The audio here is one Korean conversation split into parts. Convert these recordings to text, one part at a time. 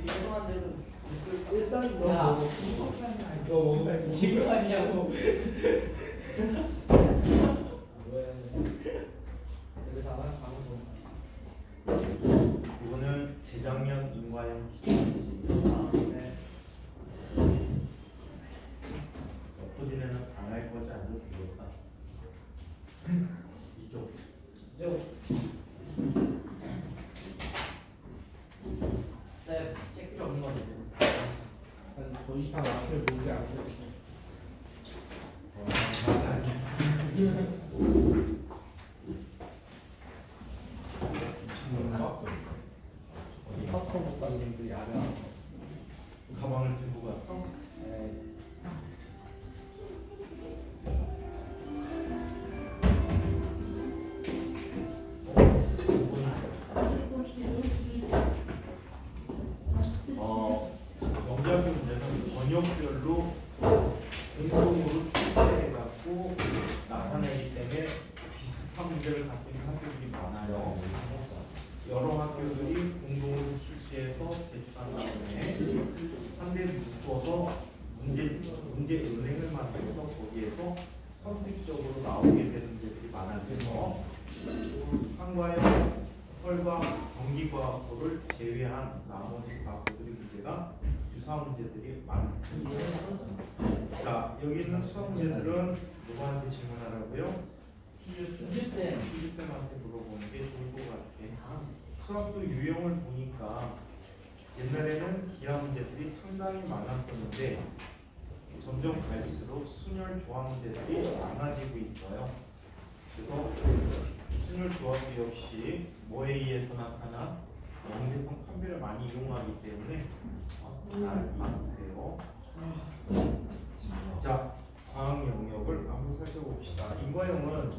이동한 데서 일단 야, 너 지금 아니냐고. 이거는 재작년 인과형 기준입니다. 네. 엎어지면은 안 할 거지 않아도 되겠다. 이쪽. 네, 책 필요 없는 거 같아요. 더 이상 앞을 보지 않고 카카오 목사님도 야간 가방을 들고 갔어? 영작의 문제는 번역별로 공동으로 출제해갖고 나타내기 때문에 비슷한 문제를 갖고 있는 학교들이 많아요. 여러 학교들이 공동으로 출제해서 제출한 다음에 3대 묶어서 문제 은행을 만들어서 거기에서 선택적으로 나오게 되는 문제들이 많아서 한과의 설과 경기과학고를 제외한 나머지 과학고들의 문제가 유사한 문제들이 많습니다. 자, 여기 있는 수학 문제들은 누구한테 질문하라고요? 희주쌤한테 물어보는 게 좋을 것 같아. 수학도 유형을 보니까 옛날에는 기하 문제들이 상당히 많았었는데 점점 갈수록 순열 조합 문제들이 많아지고 있어요. 그래서 순열 조합도 역시 뭐에 의해서 나타나 연계성 판별을 많이 이용하기 때문에 잘 봐주세요. 자, 과학 영역을 한번 살펴봅시다. 인과형은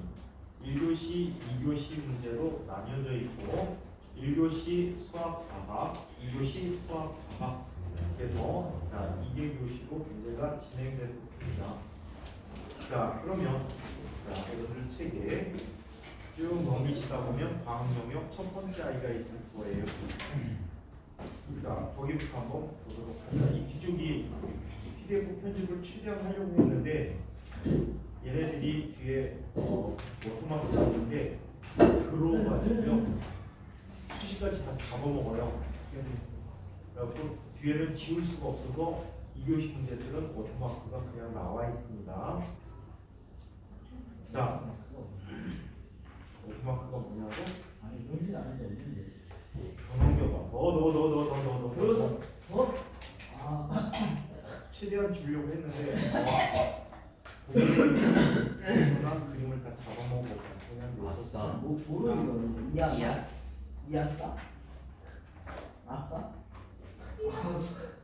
1교시, 2교시 문제로 나뉘어져 있고 1교시 수학 과학, 2교시 수학 과학 그래서 2개 교시로 문제가 진행됐었습니다. 자, 그러면 여러분들 책에 쭉 넘기시다 보면 과학 영역 첫 번째 아이가 있을 거예요. 자, 거기부터 한번 보도록 하자. 이 뒤쪽이 PDF 편집을 최대한 하려고 했는데 얘네들이 뒤에 워터마크 잡는데 들어와가지고요 수시까지 다 잡아먹어요. 그래서 뒤에는 지울 수가 없어서 2교시 문제들은 워터마크가 그냥 나와 있습니다. 자, 워터마크가 뭐냐고? 아니 뭔지 아는데 없는데 더 넘겨봐. 더. 최대한 주려고 했는데 그림을 다 잡아먹고 그냥 아싸. 뭐 모르는 이아싸? 아싸?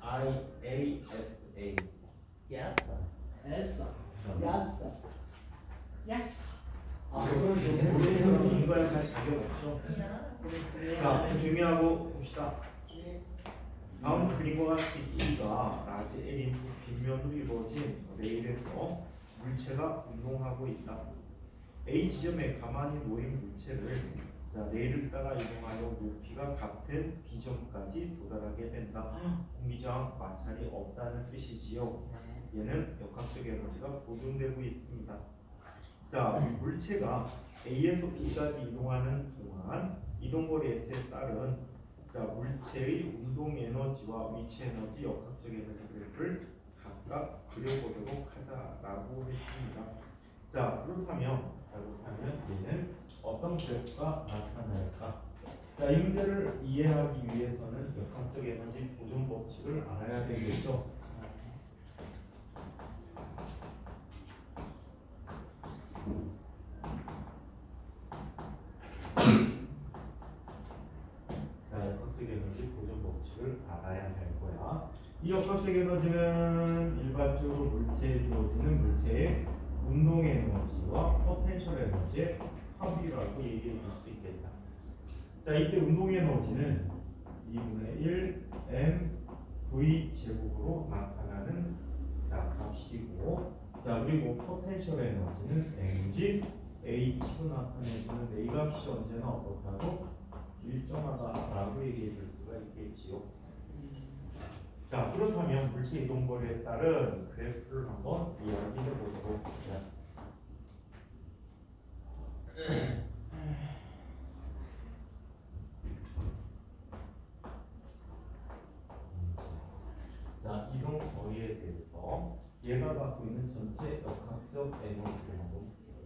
IASA 야싸. 에싸 야싸 야 인과에 갈 자격 없죠. 자, 조용히하고 봅시다. 다음 그림과 같이 E가 라지 L인 빗면으로 이루어진 레일에서 물체가 운동하고 있다. A 지점에 가만히 놓인 물체를 레일을 따라 이동하여 높이가 같은 B점까지 도달하게 된다. 공기저항 마찰이 없다는 뜻이지요. 얘는 역학적 에너지가 보존되고 있습니다. 자, 물체가 A에서 B까지 이동하는 동안 이동거리 S에 따른 물체의 운동 에너지와 위치 에너지, 역학적 에너지 그래프를 각각 그려보도록 하자라고 했습니다. 자, 그렇다면 얘는 어떤 그래프가 나타날까? 자, 이 문제를 이해하기 위해서는 역학적 에너지 보존 법칙을 알아야 되겠죠. 역학적 에너지 보존 법칙을 알아야 할 거야. 이 역학적 에너지는 일반적으로 물체에 주어지는 물체의 운동 에너지와 포텐셜 에너지의 합이라고 얘기해 줄 수 있겠다. 자, 이때 운동 에너지는 2분의 1 mv 제곱으로 나타나는 값이고, 자, 그리고 포텐셜 에너지는 mg h로 나타내주는 A 값이 언제나 어떻다고 일정하다라고 얘기해 줄 수가 있겠지요. 자, 그렇다면 물체 이동거리에 따른 그래프를 한번 이야기해 보도록 하자. 자, 이동 거리에 대해서 얘가 갖고 있는 전체 역학적 에너지를 한번 볼게요.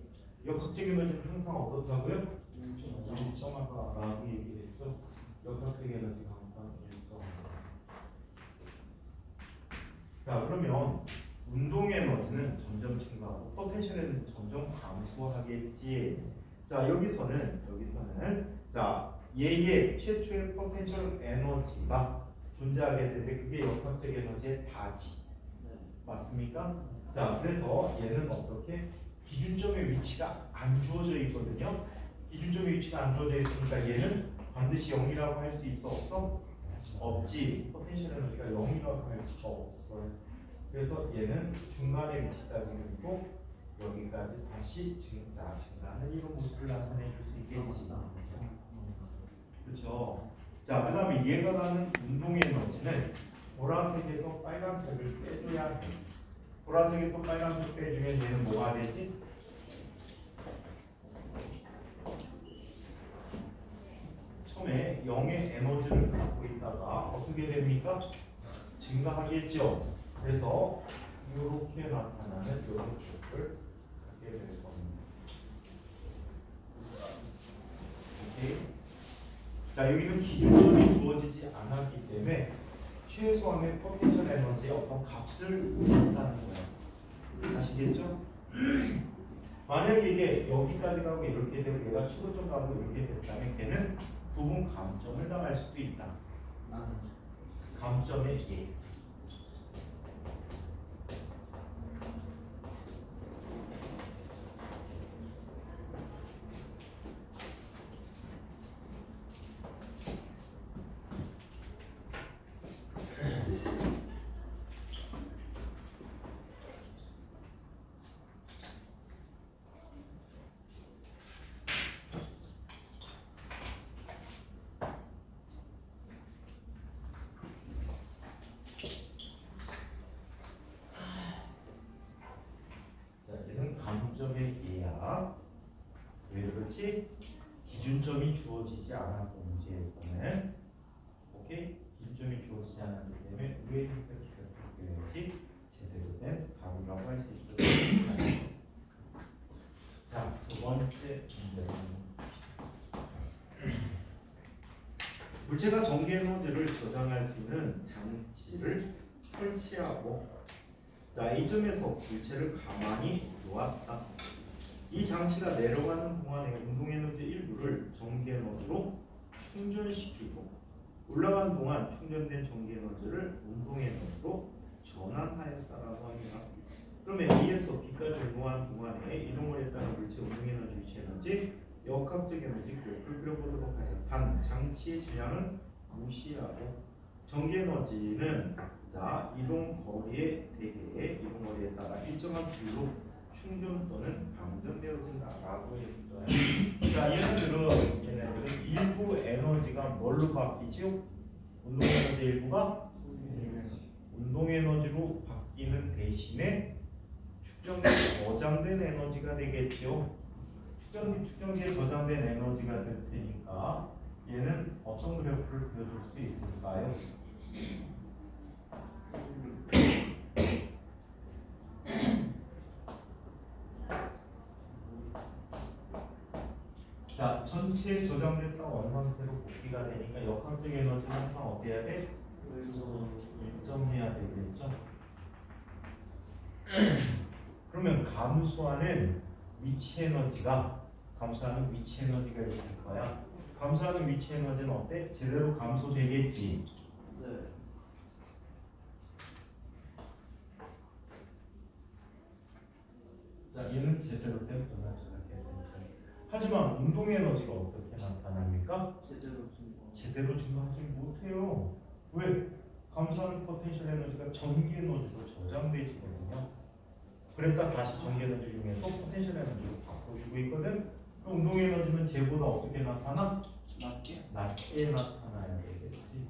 역학적 에너지는 항상 어떻다고요? 일정하다라고 얘기했죠. 역학적 에너지가 항상 일정하다. 자, 그러면 운동 에너지는 점점 증가하고 포텐셜 에너지는 점점 감소하겠지. 자, 여기서는 자, 얘의 최초의 포텐셜 에너지가 존재하게 되는데 그게 역학적 에너지의 다지. 맞습니까? 자, 그래서 얘는 어떻게 기준점의 위치가 안 주어져 있거든요. 기준점의 위치가 안 주어져 있으니까 얘는 반드시 0이라고 할 수 있어 없어? 없지. 포텐셜 에너지가 0이라고 할 수가 없어요. 그래서 얘는 중간에 위치까지 그리고 여기까지 다시 증가하는 이런 모습을 나타내 줄 수 있겠지. 그렇죠. 자, 그 다음에 얘가 가는 운동 에너지는 보라색에서 빨간색을 빼줘야 해. 보라색에서 빨간색 빼주면 얘는 뭐가 되지? 처음에 0의 에너지를 갖고 있다가 어떻게 됩니까? 증가하겠죠. 그래서 이렇게 나타나는 이런 struk을 갖게 될 겁니다. 오케이? 자, 여기는 기준점이 주어지지 않았기 때문에 최소한의 포텐셜 에너지의 어떤 값을 얻는다는 거야. 아시겠죠? 만약에 이게 여기까지 가고 이렇게 되고 얘가 최고점 가고 이렇게 됐다면 걔는 부분 감점을 당할 수도 있다. 감점의 예. 감점의 예야. 왜 그렇지? 기준점이 주어지지 않아서 문제에서는 오케이? 기준점이 주어지지 않았기 때문에 우회의 획기가 바뀌어야지 제대로 된 답이라고 할 수 있어요. 자, 두 번째 문제는 물체가 전기 에너지를 저장할 수 있는 장치를 설치하고 자, 이 점에서 물체를 가만히 놓았다. 이 장치가 내려가는 동안에 운동에너지 일부를 전기에너지로 충전시키고 올라가는 동안 충전된 전기에너지를 운동에너지로 전환하였다라고 합니다. 그러면 A에서 B까지 운동하는 동안에 이동을 했다는 물체 운동에너지, 위치에너지, 역학적 에너지 그래프를 그려보도록 하죠. 단, 장치의 질량은 무시하고 전기에너지는 자, 이동 거리에 대해 이동 거리에 따라 일정한 비율로 충전 또는 방전되어진다라고 했어요. 자, 얘네들은 일부 에너지가 뭘로 바뀌죠? 운동 에너지 일부가 운동 에너지로 바뀌는 대신에 축전기에 저장된 에너지가 되겠죠. 축전기에 저장된 에너지가 될 테니까 얘는 어떤 그래프를 그려줄 수 있을까요? 자, 전체 저장됐다 원상태로 복귀가 되니까 역학적 에너지는 항상 어떻게 해야 돼? 일정해야 되겠죠? 그러면 감소하는 위치 에너지가 있을 거야. 감소하는 위치 에너지는 어때? 제대로 감소되겠지? 네. 자, 얘는 제대로 된 변화를 해야 되니까. 하지만 운동 에너지가 어떻게 나타납니까? 제대로 증가하지 못해요. 왜? 감소하는 포텐셜 에너지가 전기 에너지로 저장되지거든요. 그랬다 다시 전기 에너지를 이용해서 포텐셜 에너지로 바꿔주고 있거든. 그럼 운동 에너지는 쟤보다 어떻게 나타나? 낮게 나타나야 되겠지.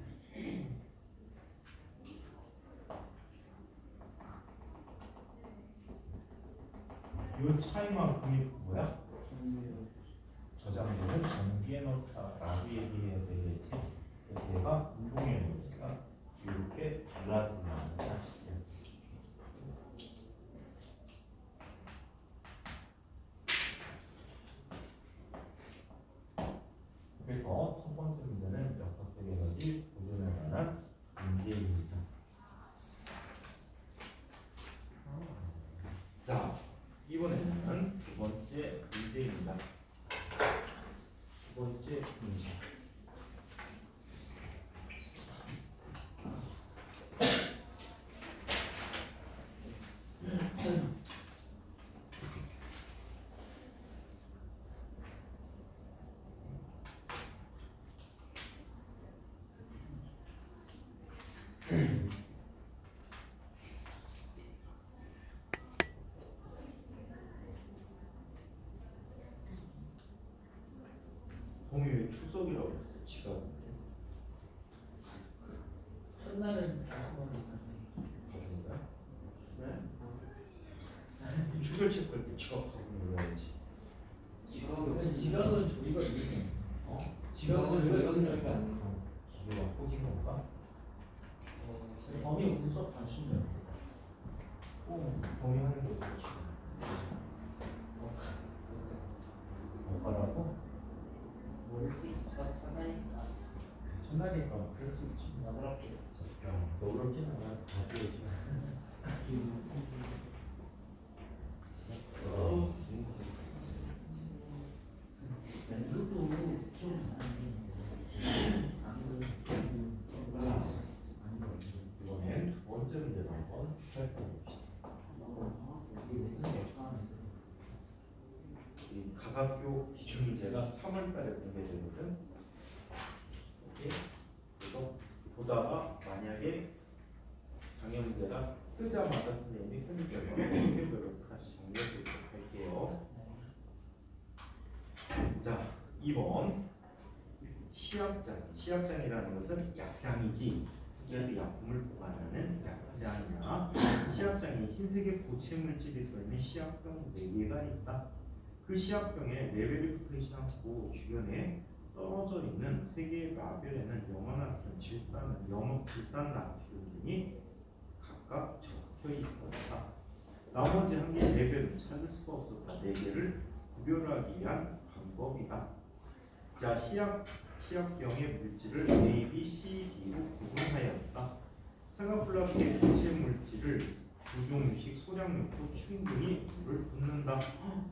요 차이만큼이 뭐야? 저장도는 전기에 넣다라고 얘기해야 되겠지. 그래서 얘가 운동형이니까 이렇게 달라진다는 사실이야. 그래서 첫 번째 문제는 역학적 에너지 보존에 관한 문제입니다. 자, 이번에는 두 번째 문제입니다. 두 번째 문제. 봄이 왜 추석이라고 했어? 지가 첫날은 다시 먹는 가는 거야? 네? 추결 체크할 때 지각하고 놀아야지. 지각은 저희가 이기네. 어? 지각은 저희가 이기는 게 아니고. 기계가 꽂은 건가? 범위 없는 수업 다 쉽네요. 봄이 하는 게 그렇지. 뭐가라고? 머리띠 지각 차다니까. 첫날이니까 그럴 수 있지. 나무랍게. 야, 너그럽진 않아. 다 보이지. 이것도 스키운 이번엔 두 번째 문제를 한번 살펴봅시다. 이 가각교 기출 문제가 3월달에 공개되거든. 오케이. 그래서 보다가 만약에 장애 문제가 뜨자마자 선생님이 현재 결과를 다시 정리해 보도록 할게요. 자, 2번 시약장. 시약장이라는 것은 약장이지. 그래서 약품을 보관하는 약장이야. 시약장이 흰색의 고체 물질이 들어있는 시약병 4개가 있다. 그 시약병에 레벨이 붙어있지 않고 주변에 떨어져 있는 3개의 라벨에는 염화나트륨, 질산 나트륨 등이 각각 적혀 있었다. 나머지 한 개의 레벨은 찾을 수가 없었다. 4개를 구별하기 위한 방법이다. 자, 시약병의 물질을 A, B, C, D로 구분하였다. 생각플라그의 고체 물질을 부종유식 소량 넣고 충분히 물을 붓는다.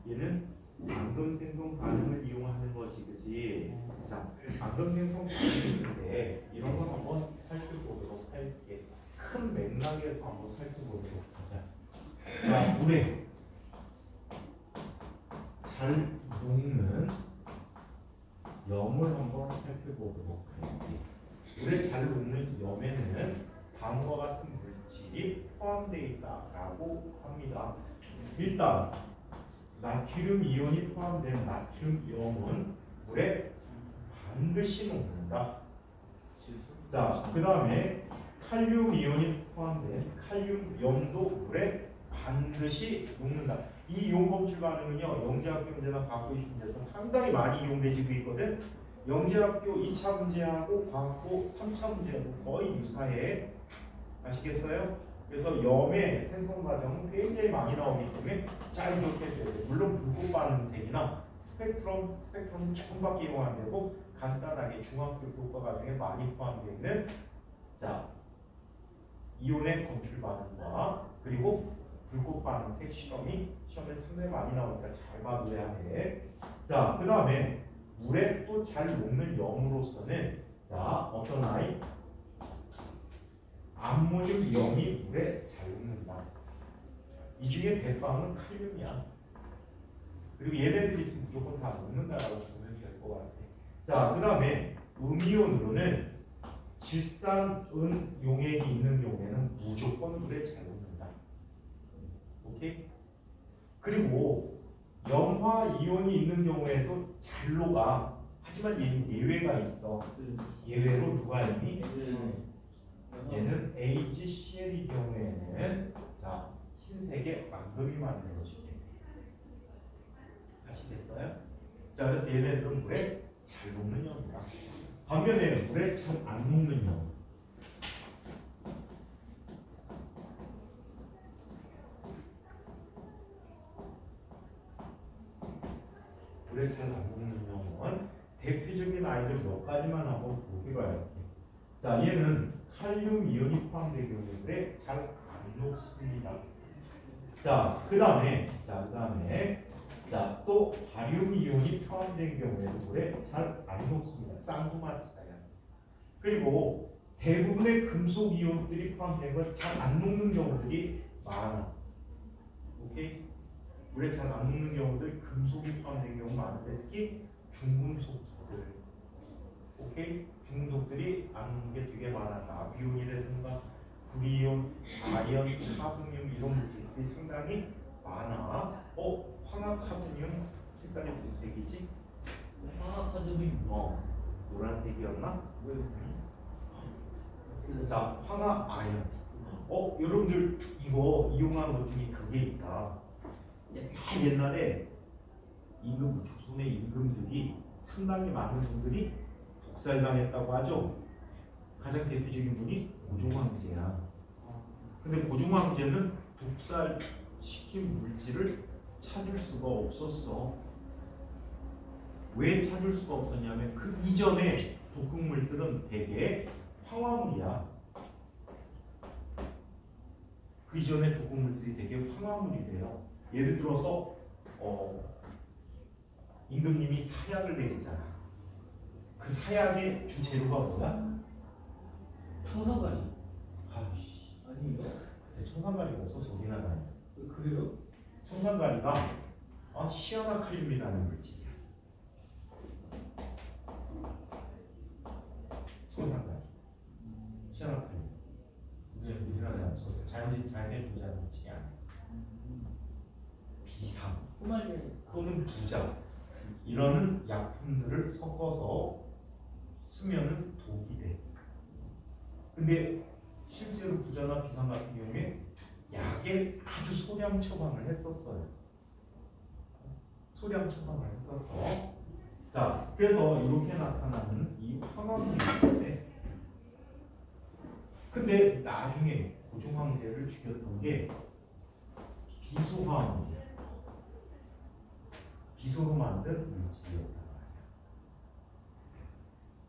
얘는 앙금 생성 반응을 이용하는 거지, 그지? 자, 앙금 생성 반응인데 이런 건 한번 살펴보도록 할게. 큰 맥락에서 한번 살펴보도록 하자. 자, 물에 잘 녹는 염을 한번 살펴보도록 할게. 물에 잘 녹는 염에는 다음과 같은 물질이 포함되어 있다라고 합니다. 일단 나트륨 이온이 포함된 나트륨 염은 물에 반드시 녹는다. 자, 그 다음에 칼륨 이온이 포함된 칼륨 염도 물에 반드시 녹는다. 이 이온 검출 반응은요, 영재학교 문제나 과학고 문제에서 상당히 많이 이용되고 있거든. 영재학교 2차 문제하고 과학고 3차 문제하고 거의 유사해. 아시겠어요? 그래서 염의 생성 과정은 굉장히 많이 나오기 때문에 잘 기억해줘야 돼요. 물론 불꽃 반응색이나 스펙트럼 조금밖에 이용 안 되고 간단하게 중학교 교과 과정에 많이 포함되어 있는 자 이온의 검출 반응과 그리고 불꽃 반응색 실험이 시험에 상당히 많이 나오니까 잘 봐둬야 돼. 자, 그 다음에 물에 또 잘 녹는 염으로서는 자 어떤 아이? 암모늄 염이 물에 잘 녹는다. 이 중에 대빵은 칼륨이야. 그리고 얘네들이 있으면 무조건 다 녹는다라고 보면 될 것 같아. 자, 그 다음에 음이온으로는 질산은 용액이 있는 경우에는 무조건 물에 잘 녹는다. 오케이? 그리고 염화 이온이 있는 경우에도 잘 녹아. 하지만 얘는 예외가 있어. 예외로 누가 있니? 얘는 HCl의 경우에는 자 흰색의 앙금이 만들어지게 돼. 아시겠어요? 자, 그래서 얘네들은 물에 잘 녹는 형이다. 반면에 물에 잘 안 녹는 형. 물에 잘 안 녹는 형은 대표적인 아이들 몇 가지만 한번 보기로 자, 얘는 칼륨 이온이 포함된 경우에 물에 잘 안 녹습니다. 자, 그 다음에 또 바륨 이온이 포함된 경우에도 물에 잘 안 녹습니다. 쌍두마차야. 그리고 대부분의 금속 이온들이 포함된 건 잘 안 녹는 경우들이 많아. 오케이? 물에 잘 안 녹는 경우들 금속이 포함된 경우 많은데 특히 중금속들. 오케이? 중금속들이 안 녹는 게 되게 많아. 나비온이라든가 구리온, 아연, 카드뮴 이런 물질들이 상당히 많아. 황화카드뮴 색깔이 무슨 색이지? 황화카드뮴. 노란색이었나? 왜? 자, 황화아연. 여러분들 이거 이용한 것 중에 그게 있다. 옛날에 임금 부축손의 임금들이 상당히 많은 분들이 독살당했다고 하죠. 가장 대표적인 분이 고종황제야. 근데 고종황제는 독살시킨 물질을 찾을 수가 없었어. 왜 찾을 수가 없었냐면 그 이전에 독극물들은 대개 황화물이야. 그 이전에 독극물들이 대개 황화물이래요. 예를 들어서 임금님이 사약을 내리잖아. 그 사약의 주재료가 뭐야? 청산가리. 아이씨, 아니에요? 그때 청산가리가 없어서 우리나라에. 그래요? 청산가리가 시아나칼륨이라는 물질이야. 청산가리. 시아나칼륨. 이제 우리나라에 없었어. 자연에 존재하는 물질이 아니야. 비상 또는 부작 이런 약품들을 섞어서 쓰면은 독이 돼. 근데 실제로 부자나 비상 같은 경우에 약에 아주 소량 처방을 했었어요. 소량 처방을 했었어. 자, 그래서 이렇게 나타나는 이 황황제인데, 근데 나중에 고종황제를 죽였던 게 비소화합이야. 비소로 만든 물질이었단 말이야.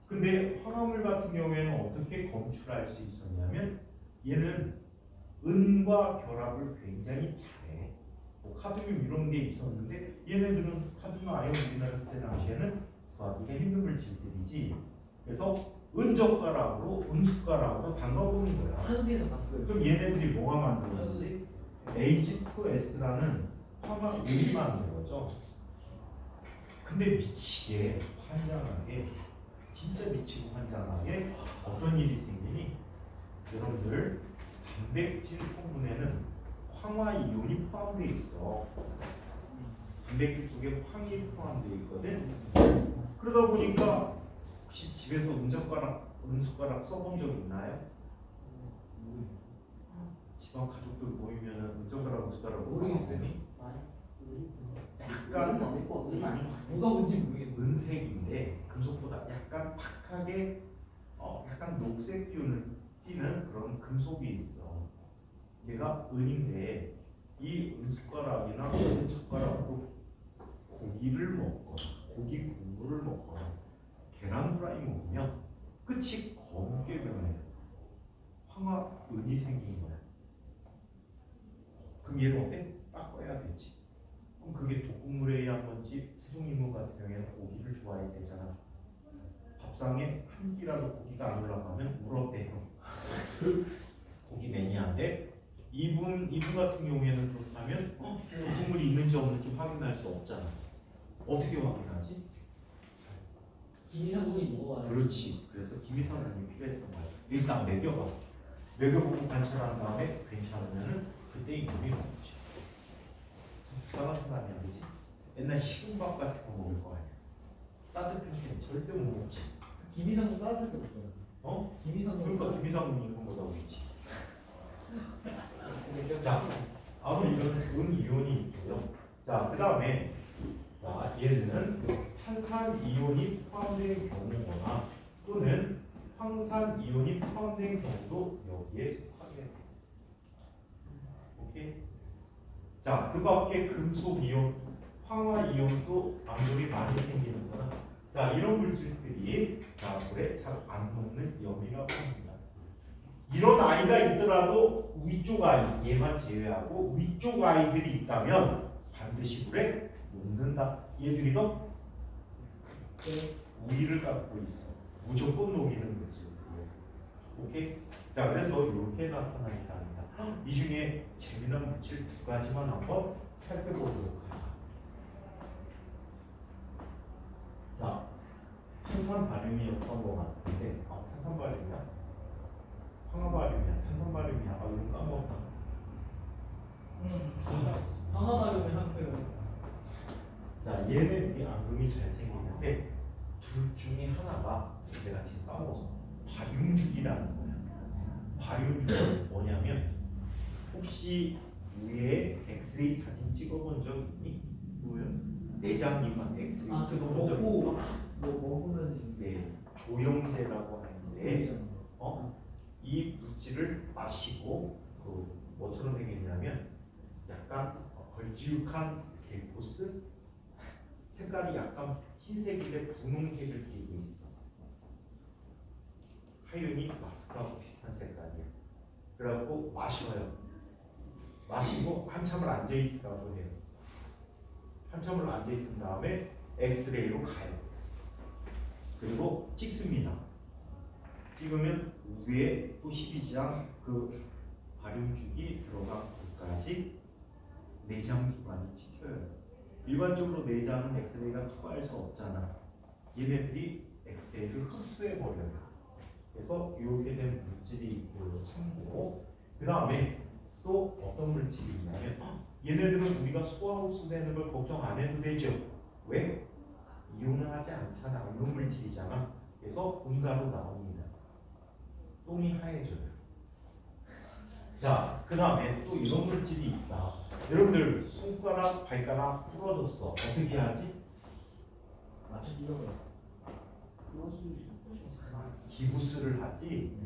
근데 황화물 같은 경우에는 어떻게 검출할 수 있었냐면 얘는 은과 결합을 굉장히 잘해. 카드뮴 이런 게 있었는데 얘네들은 카드뮴 아연 우리나라 그때 당시에는 구하기가 힘든 물질들이지. 그래서 은젓가락으로 은숟가락으로 담가보는 거야. 사극에서 봤어요. 그럼 얘네들이 뭐가 만들어지지? H2S라는 황화음이 만들어져. 근데 미치게 환장하게, 진짜 미치고 환장하게 어떤 일이 생기니? 여러분들 단백질 성분에는 황화이온이 포함되어 있어. 단백질 속에 황이 포함되어 있거든. 그러다 보니까 혹시 집에서 은숟가락 써본 적 있나요? 집안 가족들 모이면은 은숟가락 모르겠어요. 약간 뭐가 뭔지 모르겠는데 은색인데 금속보다 약간 팍하게 약간 녹색 기운을 띠는 그런 금속이 있어. 얘가 은인데 이 은숟가락이나 은젓가락으로 고기를 먹거나 고기 국물을 먹거나 계란 프라이 먹으면 끝이 검게 변해. 황화은이 생긴 거야. 그럼 얘를 어때? 닦아야 되지. 그럼 그게 독극물에 의한 건지 세종인물 같은 경우에는 고기를 좋아해야 되잖아. 밥상에 한 끼라도 고기가 안 올라가면 울었대요. 고기 매니아인데 이분 같은 경우에는 그렇다면 독극물이 있는지 없는지 확인할 수 없잖아. 어떻게 확인하지? 김이상국이 먹어봐요. 그렇지. 그래서 김이상국이 필요했던 거야. 일단 먹여봐. 먹여보고 관찰한 다음에 괜찮으면은 그때 임금이 먹지. 불쌍한 사람이 아니지. 옛날 식은밥 같은 거 먹을 거 아니야. 따뜻한 게 절대 못 먹지. 김이상국 따뜻할 때 먹어요. 김이상국. 그러니까 김이상국이 임금보다 우리지. 자, 아무 이런 이온이 있고요. 자, 그 다음에 자, 얘는 탄산 이온이 포함된 경우거나 또는 황산 이온이 포함된 경우도 여기에 속하게 됩니다. 오케이? 자, 그 밖에 금속 이온, 황화 이온도 암돌이 많이 생기는구나. 자, 이런 물질들이 자, 물에 잘 안 녹는 염이라고 합니다. 이런 아이가 있더라도 위쪽 아이, 얘만 제외하고 위쪽 아이들이 있다면 반드시 물에 녹는다. 얘들이 더 우위를 갖고 있어. 무조건 녹이는 물질. 오케이? 자, 그래서 이렇게 나타나니까 합니다. 이 중에 재미난 물질 두 가지만 한번 살펴보도록 하자. 자, 탄산 바륨이었던 것 같은데, 탄산 바륨이야? 황화 바륨이야? 탄산 바륨이야? 이거 까먹었다. 황화바륨의 한 표현. 자, 얘는 이 앙금이 잘 생기는데 둘 중에 하나가 내가 지금 까먹었어. 발륨죽이라는 거야. 발륨죽은 뭐냐면 혹시 위에 엑스레이 사진 찍어본 적 있니? 뭐요? 내장 미만 엑스레이 그거 찍어본 적 먹고 있어? 먹으면 네, 조영제라고 하는데 이 물질을 마시고 그 뭐처럼 생겼냐면 약간 걸지룩한 겔포스 색깔이 약간 흰색인데 분홍색을 띠고 있어. 하윤이 마스크하고 비슷한 색깔이야. 그래갖고 마셔요. 마시고 한참을 앉아 있으라고 해요. 한참을 앉아 있은 다음에 엑스레이로 가요. 그리고 찍습니다. 찍으면 위에 또 12장 그 발효죽이 들어간 곳까지 내장 기관이 찍혀요. 일반적으로 내장은 엑스레이가 투과할 수 없잖아. 얘네들이 엑스레이를 흡수해 버려요. 그래서 이렇게 된 물질이 참고, 그 다음에 또 어떤 물질이 있냐면 얘네들은 우리가 소화 흡수되는 걸 걱정 안 해도 되죠. 왜? 이온을 하지 않잖아. 음용 물질이잖아. 그래서 응가로 나옵니다. 똥이 하얘져요. 자, 그 다음에 또 이런 물질이 있다. 여러분들 손가락, 발가락 부러졌어. 어떻게 하지? 기부스를 하지.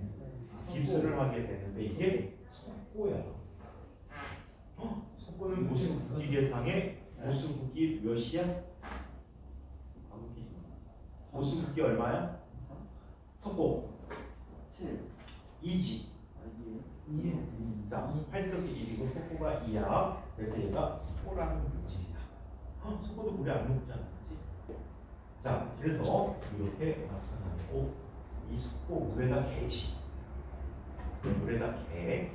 깁스를 하게 되는데 이게 석고야. 석고는 모수붓기 계상의 모수붓기 몇이야? 모수붓기 얼마야? 석고 2지. 자, 8섭이 1이고 석고가 2야. 그래서 얘가 석고라는 물질이다. 석고도 물에 안 녹잖아, 그렇지? 자, 그래서 이렇게 나타나고 이 석고 물에다 개지. 물에다 개.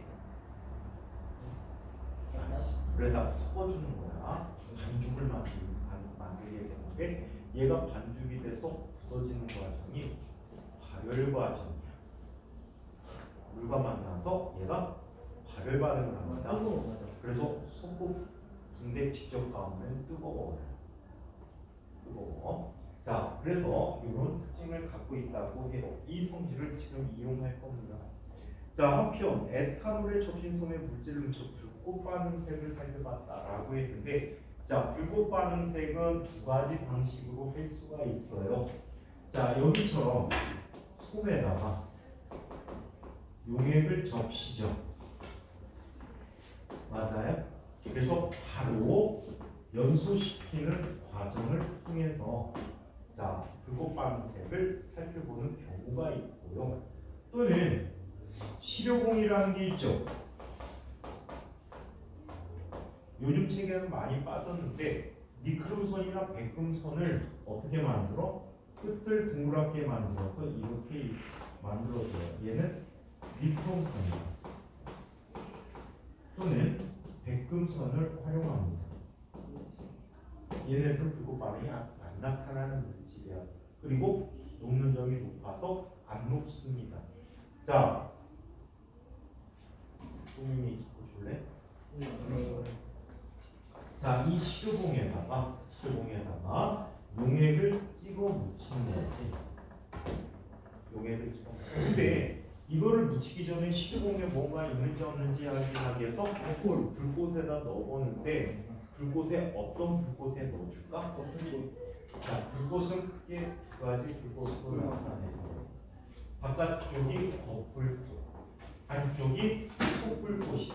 물에다 섞어주는 거야. 반죽을 만들게 되는데 얘가 반죽이 돼서 굳어지는 과정이 발열 과정이야. 물과 만나서 얘가 발열 반응을 합니다. 그래서 속국 붕대 직접 가면 뜨거워요. 뜨거워. 자, 그래서 이런 특징을 갖고 있다고 해요. 이 성질을 지금 이용할 겁니다. 자, 한편 에탄올의 접신성의 물질을 불꽃 반응색을 살펴봤다라고 했는데, 자, 불꽃 반응색은 두 가지 방식으로 할 수가 있어요. 자, 여기처럼 솜에다가 용액을 적시죠. 맞아요? 그래서 바로 연소시키는 과정을 통해서 자, 불꽃 반응색을 살펴보는 경우가 있고요. 또는 시료공이라는 게 있죠. 요즘 책에는 많이 빠졌는데 니크롬선이나 백금선을 어떻게 만들어? 끝을 동그랗게 만들어서 이렇게 만들어줘요. 얘는 니크롬선이다. 또는 백금선을 활용합니다. 얘네들은 불꽃 반응이 안 나타나는 물질이야. 그리고 녹는 점이 높아서 안 녹습니다. 자, 동민이 짚어줄래? 자, 이 시료봉에다가 용액을 찍어 묻히는 거지. 용액을 찍어. 근데 이거를 묻히기 전에 시료봉에 뭔가 있는지 없는지 확인하기 위해서 불꽃에다 넣어보는데 불꽃에 어떤 불꽃에 넣어줄까? 자, 불꽃은 크게 두 가지 불꽃으로 나타내고 바깥쪽이 겉불꽃, 안쪽이 속불꽃이야.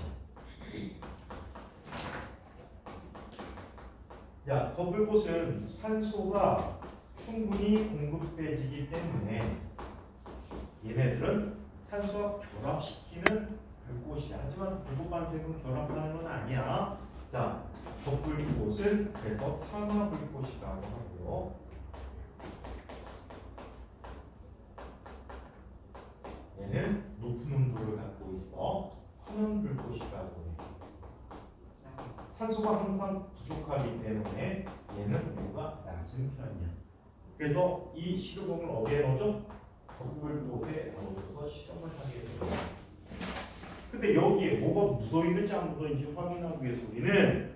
자, 겉불꽃은 산소가 충분히 공급되기 때문에 얘네들은 산소와 결합시키는 불꽃이야. 하지만 불꽃 반색은 결합하는 건 아니야. 자, 겉불꽃은 그래서 산화불꽃이라고 하고요. 얘는 높은 온도를 갖고 있어 환원불꽃이라고 해. 산소가 항상 부족하기 때문에 얘는 온도가 낮은 편이야. 그래서 이 시료봉을 어디에 넣어줘? 겉불꽃에 넣어서 실험을 하게 돼요. 근데 여기에 뭐가 묻어있는지 안 묻어있는지 확인하기 위해서 우리는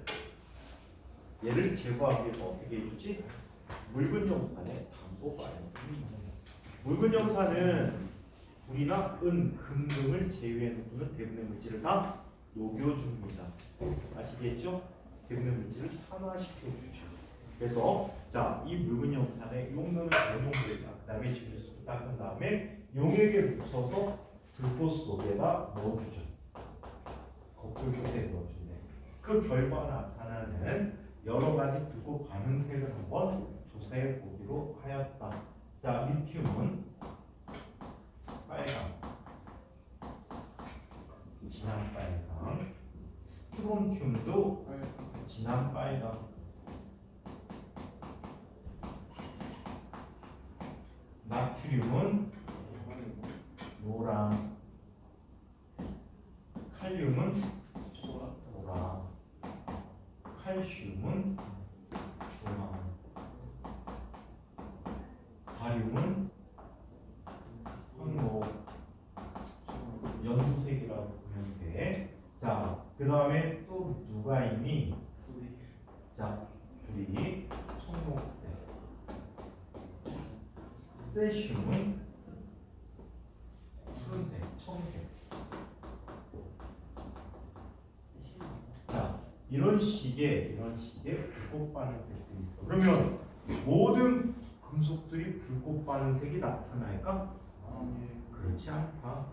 얘를 제거하기 위해서 어떻게 해주지? 묽은 염산에 담궈봐요. 묽은 염산은 불이나 은, 금 등을 제외해놓고는 대부분의 물질을 다 녹여줍니다. 아시겠죠? 대부분의 물질을 산화시켜주죠. 그래서 자, 이 묽은 염산에 용면을 대용물에다 그 다음에 질소를 닦은 다음에 용액에 묻혀서 불꽃 속에다 넣어주죠. 겉불꽃에 넣어준대. 그 결과 나타나는 여러 가지 불꽃 반응색을 한번 조사해 보기로 하였다. 자, 리튬은 빨강, 진한 빨강, 스트론튬도 진한 빨강, 나트륨은 노랑, 칼륨은 노랑, 칼슘은 주황, 바륨은 황록, 연두색이라고 보면 돼. 자, 그 다음에 또 누가 있니? 자, 불이 청록색, 세슘은 푸른색, 청색. 자, 이런 식의 불꽃 반응색도 있어. 그러면 모든 금속들이 불꽃 반응색이 나타날까? 그렇지 않다.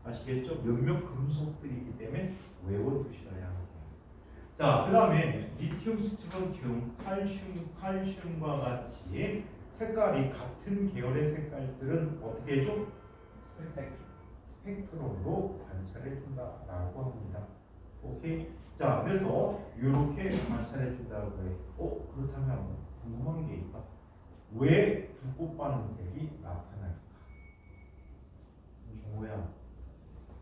아시겠죠? 몇몇 금속들이기 때문에 외워두셔야 합니다. 자, 그 다음에 리튬, 스트론튬, 칼슘과 같이 색깔이 같은 계열의 색깔들은 어떻게 해줘? 스펙트럼으로 관찰해 준다라고 합니다. 오케이? 자, 그래서 이렇게 관찰해 준다고 해. 그렇다면 궁금한 게 있다. 왜 불꽃 반응색이 나타날까? 종호야,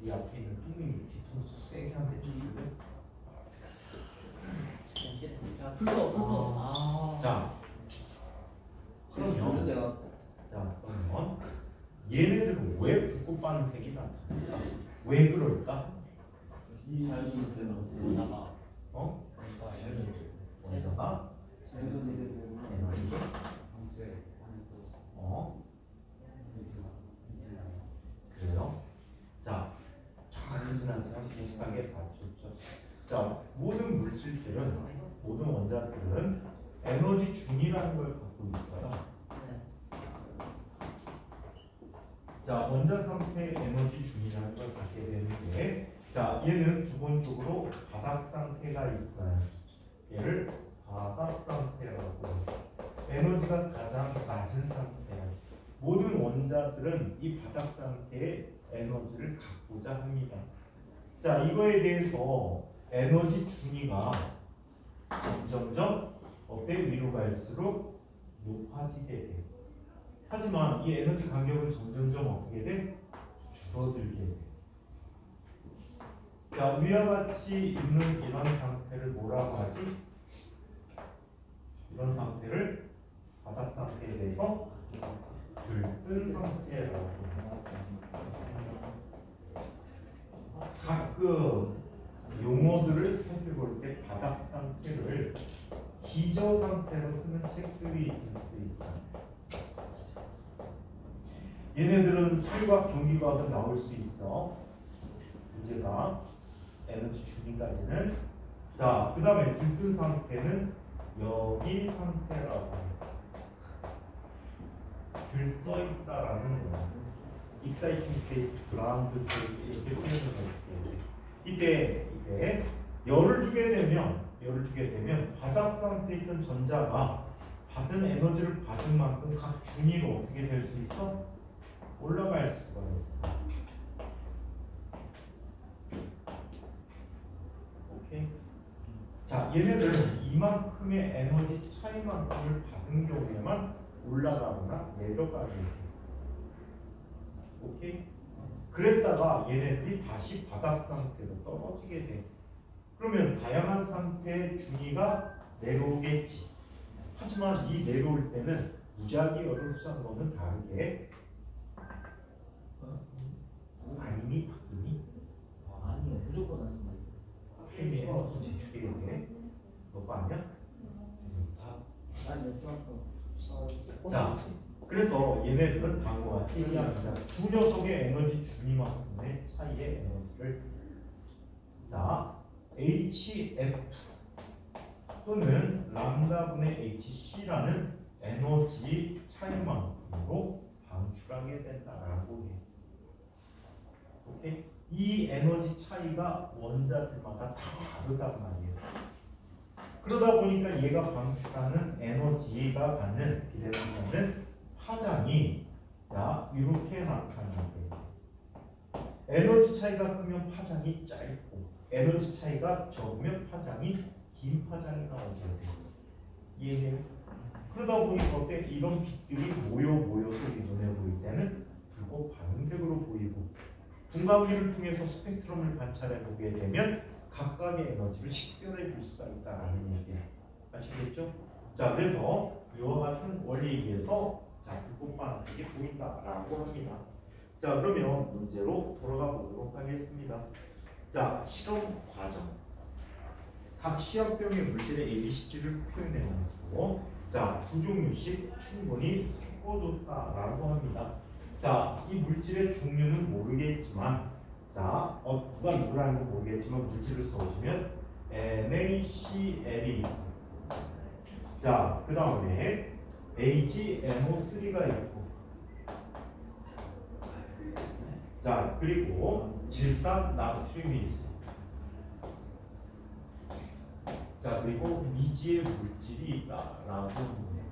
이 앞에 있는 뚱이 뒤통수 세게 한 대 쳐줄래? 불꽃. 자, 그러면 얘네들은 왜 불꽃 반응색이 나타날까? 왜 그럴까? 이 자연스러운 대로 나가. 원자가 에너지 그래요? 자, 정확하진 않지만 비슷하게 봐줬죠. 자, 모든 물질들은, 모든 원자들은 에너지 준이라는 걸 갖고 있어요. 자, 원자 상태의 에너지 준이라는 걸 갖게 되는데, 자, 얘는 기본적으로 바닥 상태가 있어요. 얘를 바닥 상태라고 해요. 에너지가 가장 낮은 상태예요. 모든 원자들은 이 바닥 상태의 에너지를 갖고자 합니다. 자, 이거에 대해서 에너지 준위가 점점 위로 갈수록 높아지게 돼요. 하지만 이 에너지 간격은 점점점 어떻게 돼? 줄어들게 돼. 자, 위와 같이 있는 이런 상태를 뭐라고 하지? 이런 상태를 바닥 상태에 대해서 들뜬 상태라고 합니다. 가끔 용어들을 살펴볼 때 바닥 상태를 기저 상태로 쓰는 책들이 있을 수 있어요. 얘네들은 수리과학, 경기과학은 나올 수 있어. 문제가 에너지 준위까지는 자, 그 다음에 들뜬 상태는 여기 상태라고 들떠 있다라는 거야. exciting state, ground state 이렇게 표현을 할게요. 이때 열을 주게 되면 바닥 상태에 있던 전자가 받은 에너지를 받은 만큼 각 중위가 어떻게 될 수 있어? 올라갈 수가 있어. 오케이. 자, 얘네들은 이만큼의 에너지 차이만큼을 받은 경우에만 올라가거나 내려가게 돼. 오케이. 그랬다가 얘네들이 다시 바닥 상태로 떨어지게 돼. 그러면 다양한 상태의 중위가 내려오겠지. 하지만 이 내려올 때는 무작위 열을 흡수한 거는 다르게 아니니 바뀌니? 아니요, 무조건 아닌 거예요. 힘이 에너지 주게 돼. 너거 아니야? 아니, 수학도. 자, 그래서 얘네들은 다음과 같이 얘기합니다. 두 녀석의 에너지 중위만큼의 차이의 에너지를 자 HF 또는 람다분의 HC라는 에너지 차이만큼으로 방출하게 된다라고 해. 오케이? 이 에너지 차이가 원자들마다 다 다르단 말이에요. 그러다 보니까 얘가 방출하는 에너지가 갖는 비례되는 파장이 자 이렇게 나타나게. 에너지 차이가 크면 파장이 짧고 에너지 차이가 적으면 파장이 긴 파장이 나오게 돼요. 이해해요? 그러다 보니까 어때? 이런 빛들이 모여서 눈에 보일 때는 붉고 파란색으로 보이고 분광기를 통해서 스펙트럼을 관찰해 보게 되면 각각의 에너지를 식별해 줄 수가 있다는 얘기예요. 아시겠죠? 자, 그래서 이와 같은 원리에 의해서 자, 붉고 파란색이 보인다라고 합니다. 자, 그러면 문제로 돌아가 보도록 하겠습니다. 자, 실험 과정. 각 시합병의 물질의 ABC를 표현해 놓고 자, 두 종류씩 충분히 섞어줬다라고 합니다. 자, 이 물질의 종류는 모르겠지만 자, 누가 누구라는 건 모르겠지만 물질을 써주면 NaCl이 자, 그 다음에 HNO3가 있고 자, 그리고 질산 나트륨이 있어. 자, 그리고 미지의 물질이 있다라고 합니다.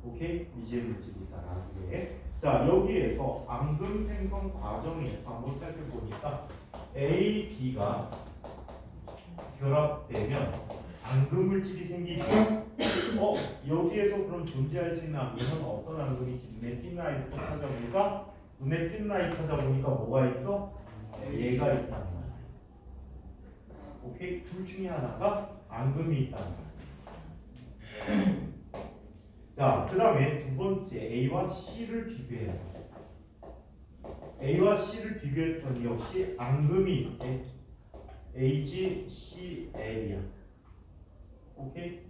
오케이? 미지의 물질이 있다라고 해. 자, 여기에서 앙금 생성 과정에서 한번 살펴보니까 A, B가 결합되면 앙금 물질이 생기죠. 여기에서 그럼 존재할 수 있는 앙금은 어떤 앙금이지? 눈에 띈 아이를 또 찾아보니까 눈에 띈 아이 찾아보니까 뭐가 있어? 얘가 있다. 오케이? 둘 중에 하나가 앙금이 있다. 자, 그 다음에 두 번째 A와 C를 비교해요. A와 C를 비교했더니 역시 앙금이 있대. HCl이야. 오케이?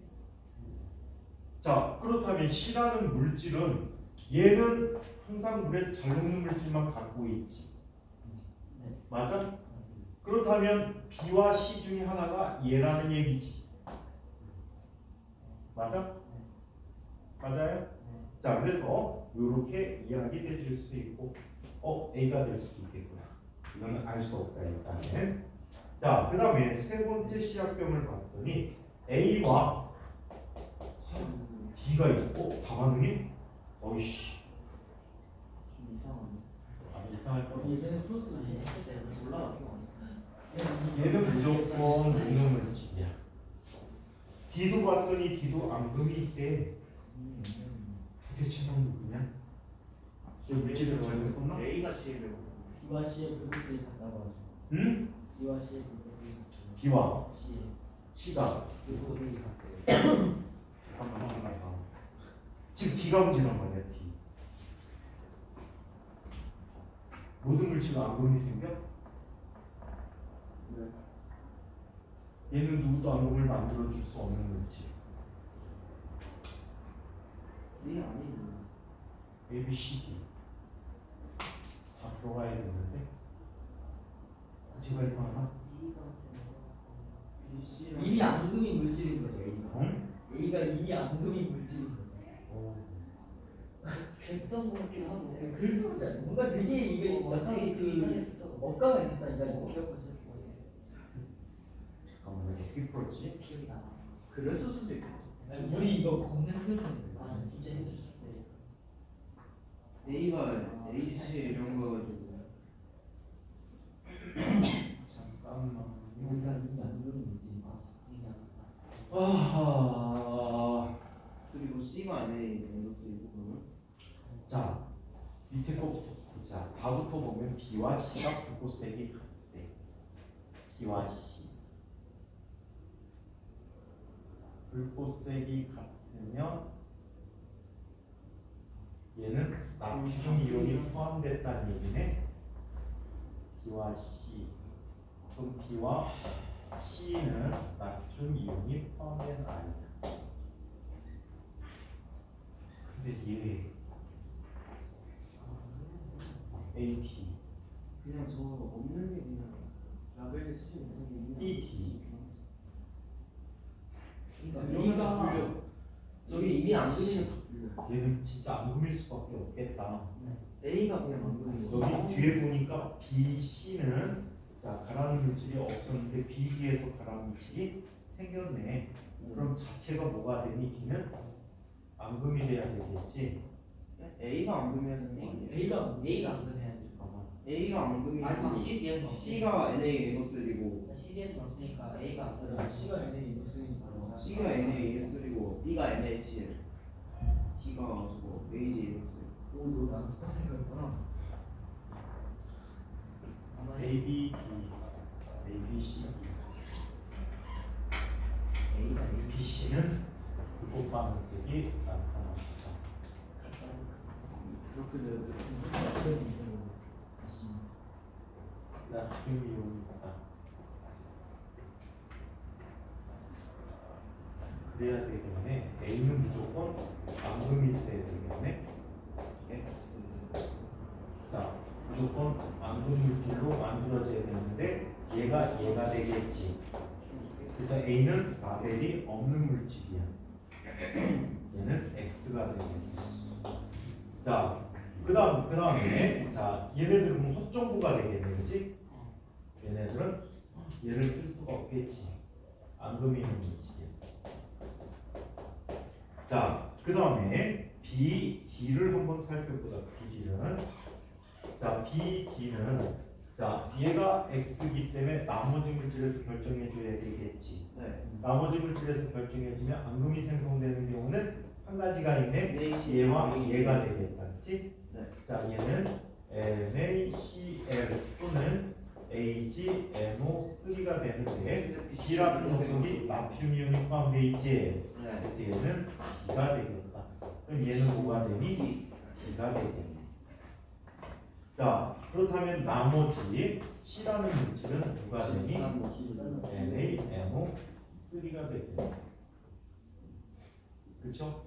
자, 그렇다면 C라는 물질은 얘는 항상 물에 잘 녹는 물질만 갖고 있지. 맞아? 그렇다면 B와 C 중에 하나가 얘라는 얘기지. 맞아? 맞아요? 자, 그래서 이렇게 이야기 되실 수 있고 A가 될 수 있겠구나. 이거는 알 수 없다 일단은. 자, 그 다음에 세 번째 시합병을 봤더니 A와 D가 있고 다 반응이 어이씨 좀 이상하네. 이상할 거. 예전에 플러스 했을 때 올라갔고. 얘는 무조건 녹는 물질이야. D도 봤더니 D도 앙금이 있대. 도대체 넌 누구냐? 이 물질을 잘못 썼나? A가 C를 B와 C의 불빛이 같다고 하죠. 응? B와 C의 불빛이 같죠. B와 C C가 불빛이 같대요. 잠깐만. 지금 D가 문제란 말이야. D. 모든 물질은 앙금이 생겨? 네. 얘는 누구도 앙금을 만들어 줄 수 없는 물질. 네, 아니에요. A, B, C, D 다 들어가야 되는데 제가 이상하나? B 같은 거, B, C 앙금이 물질인 거죠, A가. 응? A가 이미 앙금이 물질인 거죠. 그랬던 것 같기도 하고. 그렇지 않아? 뭔가 되게 이게 약간 되게 그 이상했어. 억가가 있었다니까 기억하고 이거. 있었을 거지. 잠깐만 왜 이렇게 풀었지? 기억이 나. 그랬을 수도 있겠죠. 진짜? 우리 이거 겁나 힘들었는데. 아 진짜 힘들었어. A가 AC 이런 거 가지고 잠깐만. A가 이미 앙금이 물질인 거죠. 아하. 그리고 C가 NA 마이너스이고 그러면 자, 밑에 거부터 보자. 다부터 보면 B와 C가 불꽃색이 같대. B와 C. 불꽃색이 같으면 얘는 나트륨 이온이 포함됐다는 얘기네. B와 C. 그럼 B와 C는 나트륨 이온이 포함된 아니다. 근데 얘 AT, 그냥 저 없는 게 그냥 라벨에 쓰지 못한 게 있는 ET. 그러면 다 불려. 저기 이미 앙금이는 다 불려. 얘는 진짜 앙금일 수밖에 없겠다. A가 그냥 앙금이고 여기 뒤에 보니까 B, C는 자 가라앉는 물질이 없었는데 B 뒤에서 가라앉는 물질이 생겼네. 그럼 자체가 뭐가 되니? B는 앙금이 돼야 되겠지. A가 앙금이어야 되는 거 아니에요? A가 안 그래야 돼. 잠깐만. A가 앙금이고 마지막 C 뒤에서 막 C가 NA NO3이고 CD에서 봤으니까 A가 안 그래. C가 NA 이노스니까. C가 NA NO3이고 B가 NaCl D가 저거 AG NO3 오, 너 나랑 똑같은 생각이구나. A, B, D, A, B, C, A가 D. B, C는 불꽃 반응색이 나타납니다. 그렇게 돼요. 나트륨 이온이다. 그래야 되겠네. A는 무조건 앙금이 있어야 되겠네. X 자, 무조건 앙금 물질로 만들어져야 되는데 얘가 되겠지. 그래서 A는 라벨이 없는 물질이야. 얘는 X가 되겠지. 자, 그 다음에 자, 얘네들은 헛정보가 되겠네, 그렇지? 얘네들은 얘를 쓸 수가 없겠지. 앙금이 있는 물질이야. 자, 그 다음에 B, D를 한번 살펴보자. B, D는 자, B, D는 자, 얘가 X이기 때문에 나머지 물질에서 결정해줘야 되겠지. 네 나머지 물질에서 결정해주면 앙금이 생성되는 경우는 한 가지가 있네. NaCl 얘와 얘가 되겠다, 그렇지? 네. 자, 얘는 NaCl 또는 AgNO3가 되는데 B라는 녀석이 나트륨 이온이 포함되어 있지. 네. 그래서 얘는 D가 되겠다. 그럼 얘는 뭐가 되니? D가 되겠네. 자, 그렇다면 나머지 C라는 물질은 누가 되니? NaNO3가 되겠네. 그렇죠?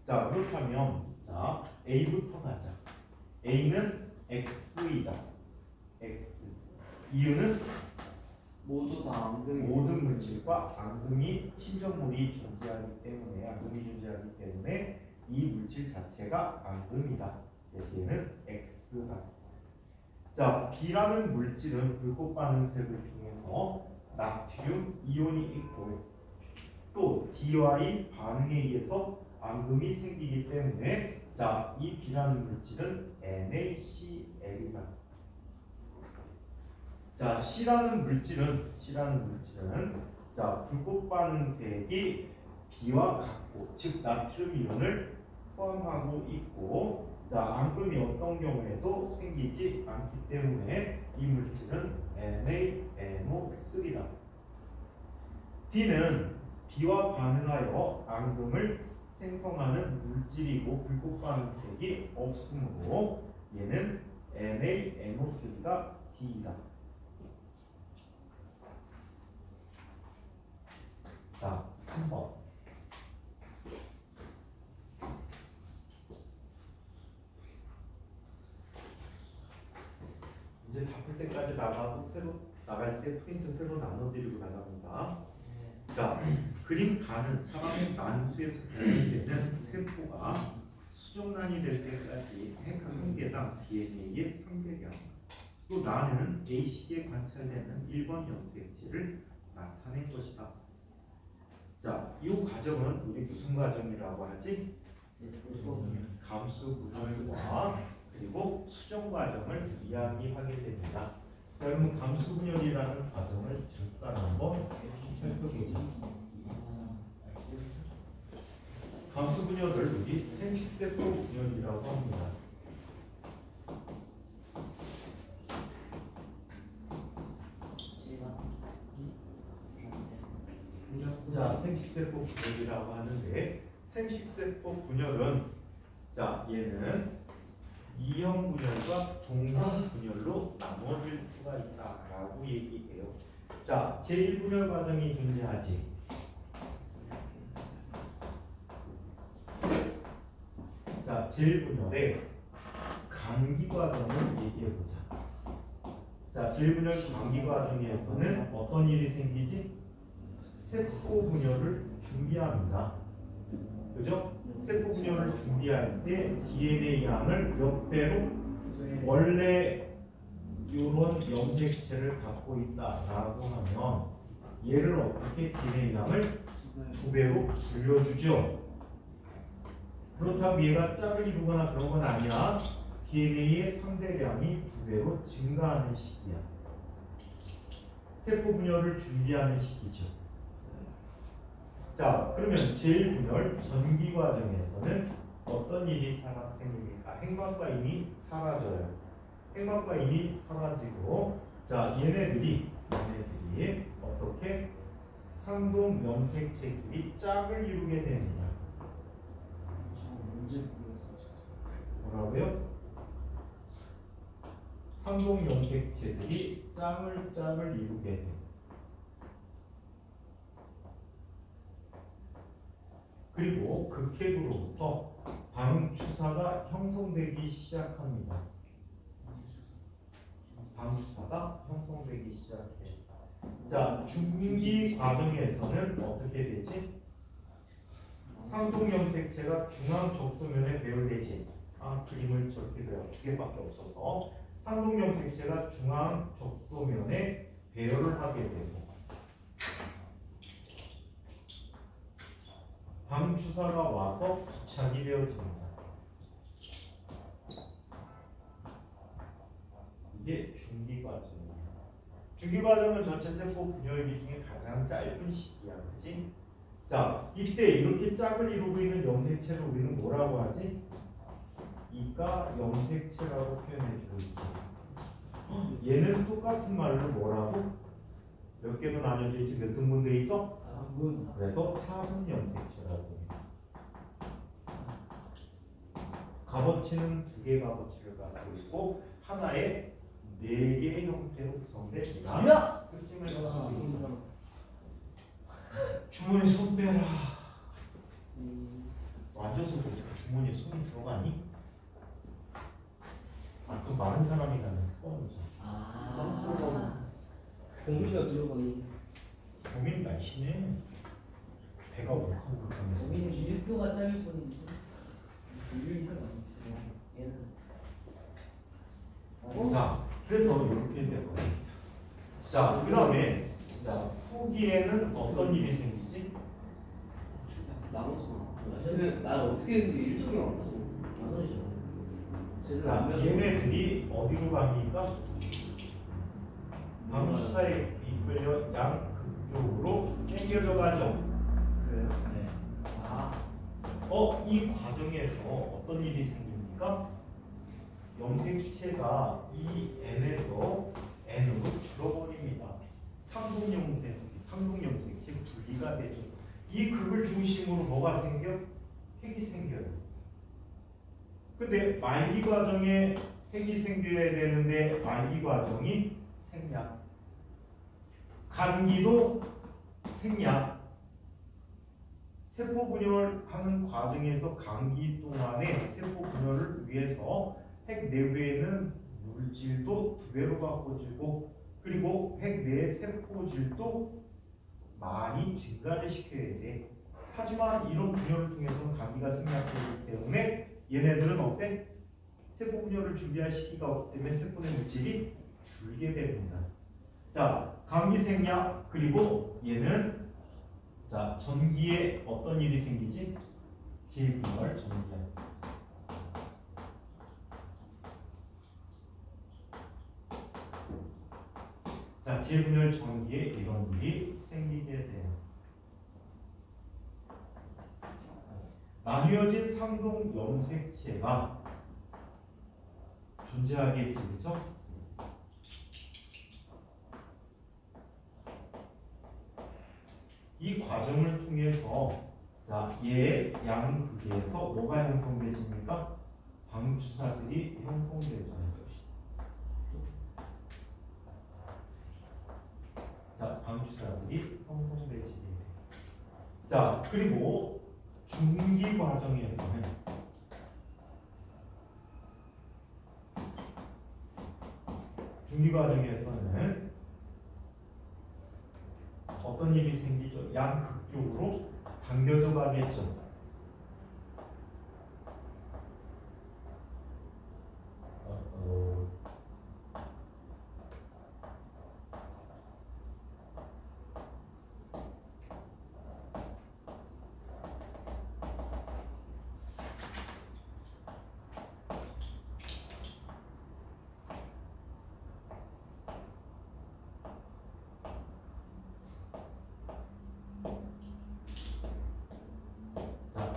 자, 그렇다면 자, A부터 가자. A는 X이다. X. 이유는 모두 다 앙금이 모든 물질과 앙금이 친전물이 존재하기 때문에 이 물질 자체가 앙금이다. 그래서 얘는 X다. 자, B라는 물질은 불꽃 반응색을 통해서 나트륨 이온이 있고 또 D와의 반응에 의해서 앙금이 생기기 때문에 자, 이 B라는 물질은 NaCl이다. 자, C라는 물질은 자, 불꽃 반응색이 B와 같고 즉 나트륨 이온을 포함하고 있고 자, 앙금이 어떤 경우에도 생기지 않기 때문에 이 물질은 NaNO3다. D는 B와 반응하여 앙금을 생성하는 물질이고 불꽃 반응색이 없으므로 얘는 NaNO3가 D이다. 자, 3번. 이제 다 풀 때까지 나가고 새로 나갈 때 프린트 새로 나눠드리고 나갑니다. 자, 그림 가는 사람의 난수에서 발견되는 세포가 수정란이 될 때까지 핵 한 개당 DNA의 300여. 또 나는 A 시기에 관찰되는 1번 염색체를 나타낸 것이다. 자, 이 과정은 우리 무슨 과정이라고 하지? 감수 분열과 그리고 수정 과정을 이야기하게 됩니다. 그러면 감수 분열이라는 과정을 잠깐 한번 살펴보자. 감수 분열을 우리 생식세포 분열이라고 합니다. 자, 생식세포 분열이라고 하는데 생식세포 분열은 자, 얘는 이형 분열과 동형 분열로 나눠질 수가 있다라고 얘기해요. 자, 제1분열 과정이 존재하지. 자, 제1분열의 감기 과정을 얘기해보자. 자, 제1분열 감기 과정에서는 어떤 일이 생기지? 세포 분열을 준비합니다. 그죠? 세포 분열을 준비할 때 DNA 양을 몇 배로? 원래 이런 염색체를 갖고 있다라고 하면 얘를 어떻게 DNA 양을 2배로 불려주죠. 그렇다고 얘가 짝을 이루거나 그런 건 아니야. DNA의 상대량이 2배로 증가하는 시기야. 세포 분열을 준비하는 시기죠. 자, 그러면 제1분열 전기 과정에서는 어떤 일이 생깁니까? 핵막과인이 사라져요. 핵막과인이 사라지고, 자, 얘네들이 어떻게 상동 염색체끼리 짝을 이루게 됩니다. 뭐라고요? 상동 염색체들이 짝을 이루게 돼요. 그리고 극핵으로부터 방주사가 형성되기 시작합니다. 방주사가 형성되기 시작해. 자, 중기 과정에서는 어떻게 되지? 상동염색체가 중앙 적도면에 배열되지. 그림을 저렇게 그려요. 2개밖에 없어서 상동염색체가 중앙 적도면에 배열을 하게 되고, 방주사가 와서 부착이 되어집니다. 이게 중기 과정입니다. 중기 과정은 전체 세포 분열기 중에 가장 짧은 시기야, 그렇지? 자, 이때 이렇게 짝을 이루고 있는 염색체를 우리는 뭐라고 하지? 이가 염색체라고 표현해주고 있죠. 얘는 똑같은 말로 뭐라고? 몇 개로 나눠져 있지? 몇 등분돼 있어? 그래서 4분 염색체라고 해요. 값어치는 2개의 값어치를 갖고 있고 하나에 4개의 형태로 구성됩니다. 주머니에 손 빼라. 앉아서 어떻게 주머니에 손이 들어가니? 그 많은 사람이 가는 뻔이죠. 공기가 들어가니 고민 날씬해. 배가 울컥울컥해서. 공기는 1도가 짧을 뿐이지. 자, 그래서 이렇게 되거든요. 자, 그 다음에 자, 후기에는 어떤 일이 생기지? 나눠서. 나 어떻게 했는지 1초가 안 나서. 나눠지죠. 제대로 안 자, 배웠어. 얘네들이 어디로 갑니까? 방주사에 이끌려 양극적으로 당겨져 가죠. 그래요? 네. 이 과정에서 어떤 일이 생깁니까? 염색체가 이 N에서 N으로 줄어버립니다. 상동염색체 분리가 되죠. 이 극을 중심으로 뭐가 생겨? 핵이 생겨요. 근데 말기 과정에 핵이 생겨야 되는데 말기 과정이 생략. 감기도 생략. 세포 분열하는 과정에서 감기 동안에 세포 분열을 위해서 핵 내부에는 물질도 2배로 바꿔주고, 그리고 핵 내 세포질도 많이 증가를 시켜야 돼. 하지만 이런 분열을 통해서는 감기가 생략되기 때문에 얘네들은 어때? 세포 분열을 준비할 시기가 없기 때문에 세포 내 물질이 줄게 됩니다. 자, 감기 생략 그리고 얘는 자 전기에 어떤 일이 생기지? 재분열 전기야. 자, 재분열 전기에 이런 일이 생기게 돼요. 나뉘어진 상동 염색체가 존재하겠지, 그렇죠? 이 과정을 통해서 자, 얘 양극에서 뭐가 형성되집니까? 방주사들이 형성되죠. 자, 방주사들이 형성되지. 자, 그리고 중기 과정에서는 어떤 일이 생기죠? 양극쪽으로 당겨져 가겠죠.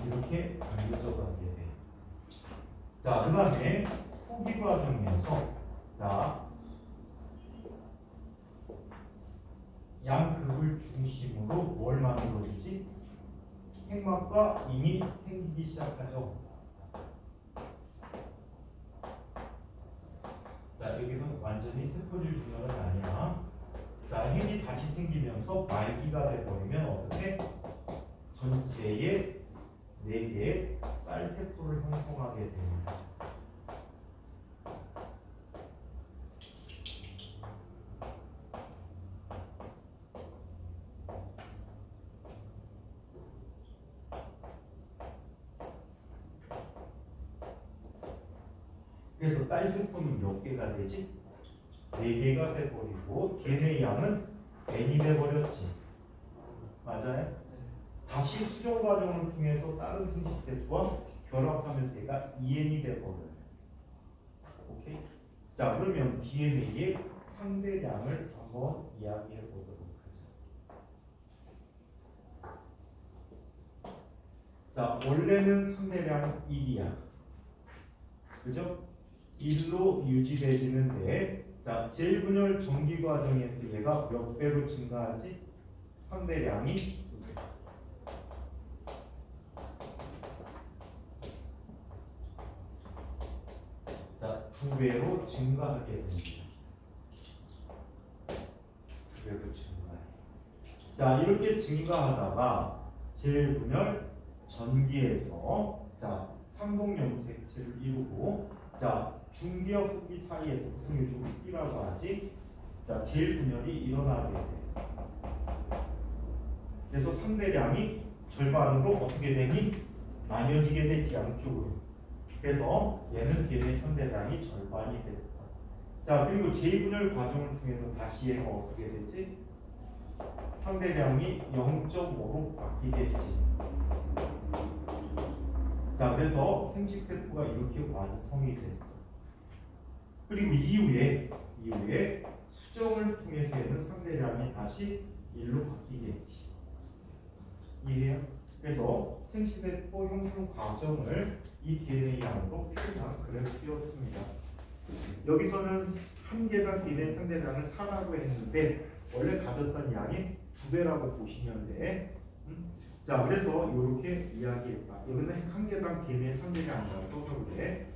이렇게 당겨져 가게 돼. 자, 그 다음에 후기 과정에서 자 양극을 중심으로 뭘 만들어주지? 핵막과 인이 생기기 시작하죠. 자, 여기서 완전히 세포질 분열은 아니야. 자, 핵이 다시 생기면서 말기가 돼버리면 어떻게? 전체에 4개의 딸세포를 형성하게 됩니다. 그래서 딸세포는 몇 개가 되지? 4개가 돼버리고 DNA 양은 N이 돼버렸지. 맞아요? 다시 수정 과정을 통해서 다른 생식세포와 결합하면서 얘가 EN이 돼버려요. 오케이? 자, 그러면 DNA의 상대량을 한번 이야기해 보도록 하죠. 자, 원래는 상대량 1이야. 그죠? 1로 유지되지는데, 자, 재분열 전기 과정에서 얘가 몇 배로 증가하지? 상대량이 자, 2배로 증가하게 됩니다. 2배로 증가해. 자, 이렇게 증가하다가 재분열 전기에서 자, 상동염색체를 이루고 자, 중기와 후기 사이에서 보통 요즘 후기라고 하지. 자, 재분열이 일어나게 돼요. 그래서 상대량이 절반으로 어떻게 되니? 나뉘어지게 되지, 양쪽으로. 그래서 얘는 DNA 상대량이 절반이 됐다. 자, 그리고 재분열 과정을 통해서 다시 얘가 어떻게 되지? 상대량이 0.5로 바뀌겠지. 자, 그래서 생식세포가 이렇게 완성이 됐어. 그리고 이후에 수정을 통해서 얘는 상대량이 다시 1로 바뀌겠지. 이해해요? 그래서 생식세포 형성 과정을 이 DNA 양으로 표현한 그래프였습니다. 여기서는 한 개당 DNA 상대량을 4라고 했는데 원래 가졌던 양이 2배라고 보시면 돼. 자, 그래서 이렇게 이야기했다. 여기는 한 개당 DNA 상대량이라고 써서 그래.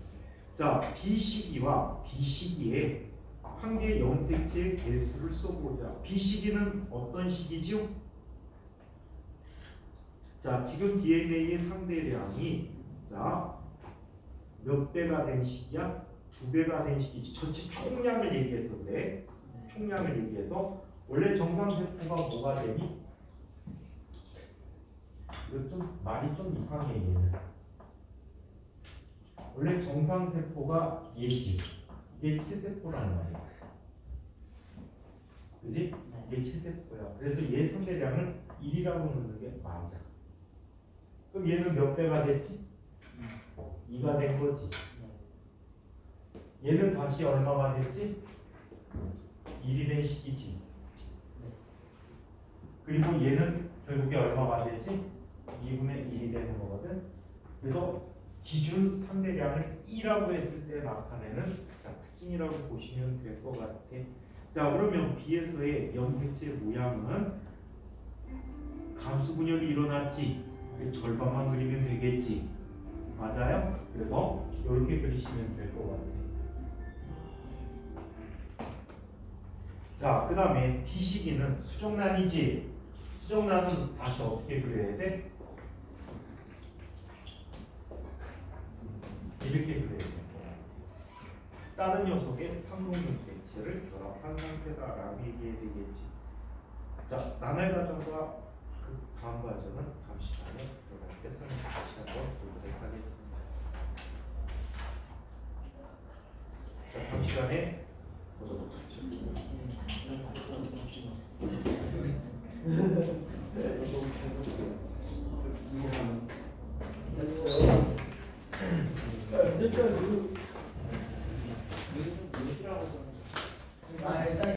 자, B시기와 D시기에 한 개의 염색체의 개수를 써보자. B시기는 어떤 시기죠? 자, 지금 DNA의 상대량이 자, 몇 배가 된 시기야? 2배가 된 시기지. 전체 총량을 얘기해서 그래. 총량을 얘기해서 원래 정상세포가 뭐가 되니? 이거 좀 말이 좀 이상해 얘는. 원래 정상세포가 얘지. 이게 치세포라는 말이야. 그지? 이게 치세포야. 그래서 얘 상대량을 1이라고 넣는 게 맞아. 그럼 얘는 몇 배가 됐지? 2가 된 거지. 얘는 다시 얼마가 됐지? 1이 된 식이지. 그리고 얘는 결국에 얼마가 되지? 2분의 1이 되는 거거든. 그래서 기준 상대량을 2라고 했을 때 나타내는 특징이라고 보시면 될 것 같아. 자, 그러면 B에서의 염색체 모양은 감수 분열이 일어났지. 절반만 그리면 되겠지. 맞아요? 그래서 이렇게 그리시면 될 것 같아. 자, 그 다음에 D시기는 수정란이지. 수정란은 다시 어떻게 그려야 돼? 이렇게 그려야 돼. 다른 녀석의 상동분 객체를 결합한 상태다라고 얘기해야 되겠지. 자, 나날 과정과 그 다음 과정은 다음 시간에 들어갈 때 설명 다시 한번 보도록 하겠습니다. 자, 다음 시간에